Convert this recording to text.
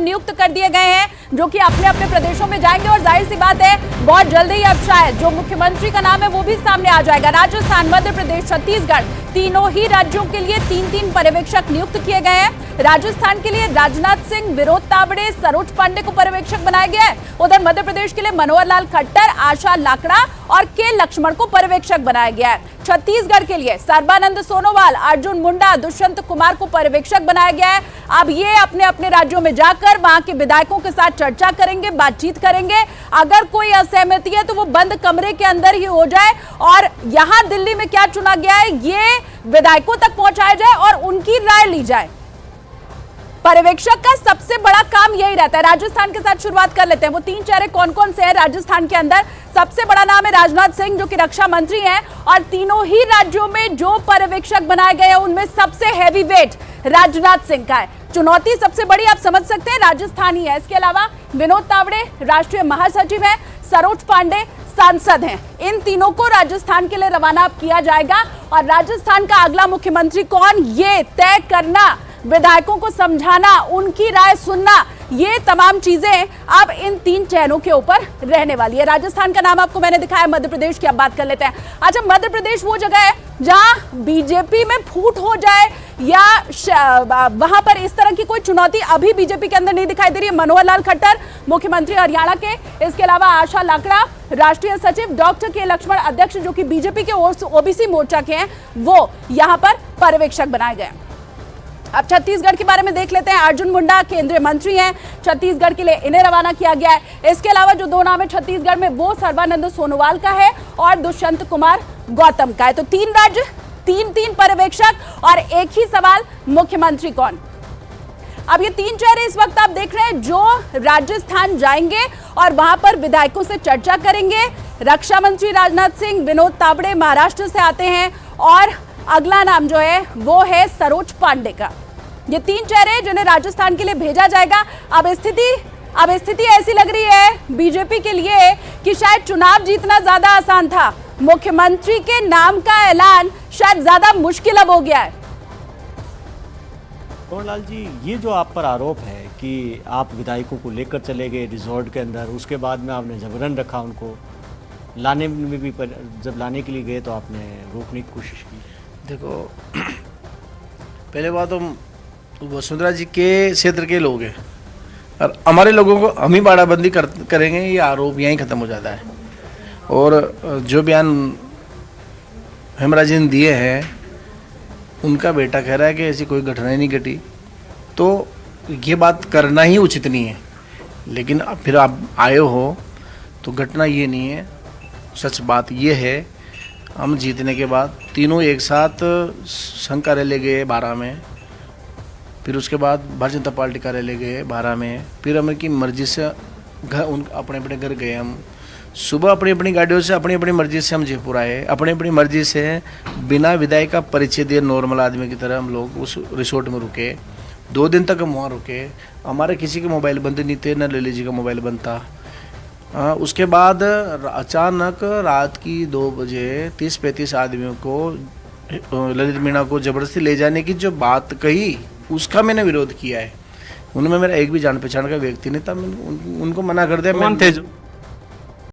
अब नियुक्त कर दिए गए हैं, जो कि अपने अपने प्रदेशों में जाएंगे। और जाहिर सी बात है, बहुत जल्दी ही अब शायद जो मुख्यमंत्री का नाम है वो भी सामने आ जाएगा। राजस्थान, मध्य प्रदेश, छत्तीसगढ़, तीनों ही राज्यों के लिए 3-3 पर्यवेक्षक नियुक्त किए गए हैं। राजस्थान के लिए राजनाथ सिंह, विनोद तावड़े, सरोज पांडे को पर्यवेक्षक बनाया गया है। उधर मध्य प्रदेश के लिए मनोहर लाल खट्टर, आशा लाकड़ा और के लक्ष्मण को पर्यवेक्षक बनाया गया है। छत्तीसगढ़ के लिए सर्बानंद सोनोवाल, अर्जुन मुंडा, दुष्यंत कुमार को पर्यवेक्षक बनाया गया है। अब ये अपने अपने राज्यों में जाकर वहां के विधायकों के साथ चर्चा करेंगे, बातचीत करेंगे। अगर कोई असहमति है तो वो बंद कमरे के अंदर ही हो जाए और यहां दिल्ली में क्या चुना गया है ये विधायकों तक पहुंचाया जाए और उनकी राय ली जाए। पर्यवेक्षक का सबसे बड़ा काम यही रहता है। राजस्थान के साथ शुरुआत कर लेते हैं। वो 3 चेहरे कौन कौन से हैं राजस्थान के अंदर? सबसे बड़ा नाम है राजनाथ सिंह, जो कि रक्षा मंत्री हैं, और तीनों ही राज्यों में जो पर्यवेक्षक बनाए गए हैं उनमें सबसे हैवी वेट राजनाथ सिंह का है। चुनौती सबसे बड़ी आप समझ सकते हैं राजस्थान ही है। इसके अलावा विनोद तावड़े राष्ट्रीय महासचिव हैं, सरोज पांडे सांसद हैं। इन तीनों को राजस्थान के लिए रवाना किया जाएगा और राजस्थान का अगला मुख्यमंत्री कौन ये तय करना, विधायकों को समझाना, उनकी राय सुनना, ये तमाम चीजें अब इन 3 चेहरों के ऊपर रहने वाली है। राजस्थान का नाम आपको मैंने दिखाया, मध्य प्रदेश की अब बात कर लेते हैं। अच्छा, मध्य प्रदेश वो जगह है जहां बीजेपी में फूट हो जाए या वहां पर इस तरह की कोई चुनौती अभी बीजेपी के अंदर नहीं दिखाई दे रही है। मनोहर लाल खट्टर मुख्यमंत्री हरियाणा के, इसके अलावा आशा लाकड़ा राष्ट्रीय सचिव, डॉक्टर के लक्ष्मण अध्यक्ष जो कि बीजेपी के ओबीसी मोर्चा के हैं, वो यहां पर पर्यवेक्षक बनाए गए। अब छत्तीसगढ़ के बारे में देख लेते हैं। अर्जुन मुंडा केंद्रीय मंत्री हैं, छत्तीसगढ़ के लिए इन्हें रवाना किया गया है। इसके अलावा जो 2 नाम है छत्तीसगढ़ में वो सर्बानंद सोनोवाल का है और दुष्यंत कुमार गौतम का है। तो 3 राज्य, 3-3 पर्यवेक्षक और एक ही सवाल, मुख्यमंत्री कौन? अब ये 3 चेहरे इस वक्त आप देख रहे हैं जो राजस्थान जाएंगे और वहां पर विधायकों से चर्चा करेंगे। रक्षा मंत्री राजनाथ सिंह, विनोद तावड़े महाराष्ट्र से आते हैं और अगला नाम जो है वो है सरोज पांडे का। ये 3 चेहरे जिन्हें राजस्थान के लिए भेजा जाएगा। अब स्थिति ऐसी लग रही है बीजेपी के लिए कि शायद चुनाव जीतना ज्यादा आसान था, मुख्यमंत्री के नाम का ऐलान शायद ज्यादा मुश्किल अब हो गया है। लाल जी, ये जो आप पर आरोप है कि आप विधायकों को लेकर चले गए रिजॉर्ट के अंदर, उसके बाद में आपने जबरन रखा उनको, लाने में भी जब लाने के लिए गए तो आपने रोकने की कोशिश की। देखो, पहले बात हम वसुंधरा जी के क्षेत्र के लोग हैं और हमारे लोगों को हम ही बाड़ाबंदी करेंगे, ये आरोप यहीं ख़त्म हो जाता है। और जो बयान हेमराज जी ने दिए हैं, उनका बेटा कह रहा है कि ऐसी कोई घटना ही नहीं घटी, तो ये बात करना ही उचित नहीं है। लेकिन फिर आप आए हो तो घटना ये नहीं है। सच बात ये है, हम जीतने के बाद तीनों एक साथ संघ कार्यालय गए 12 में, फिर उसके बाद भारतीय जनता पार्टी कार्यालय गए 12 में, फिर हम की मर्जी से अपने अपने घर गए। हम सुबह अपनी अपनी गाड़ियों से अपनी अपनी मर्जी से हम जयपुर आए, अपनी अपनी मर्जी से बिना विधायक का परिचय दिए नॉर्मल आदमी की तरह हम लोग उस रिसोर्ट में रुके। 2 दिन तक हम वहाँ रुके। हमारे किसी के मोबाइल बंद नहीं थे, न ललित जी का मोबाइल बंद था। उसके बाद अचानक रात की 2 बजे 30-35 आदमियों को ललित मीणा को ज़बरदस्ती ले जाने की जो बात कही, उसका मैंने विरोध किया है। उनमें मेरा एक भी जान पहचान का व्यक्ति नहीं था। मैंने उनको मना कर दिया। कौन थे जो?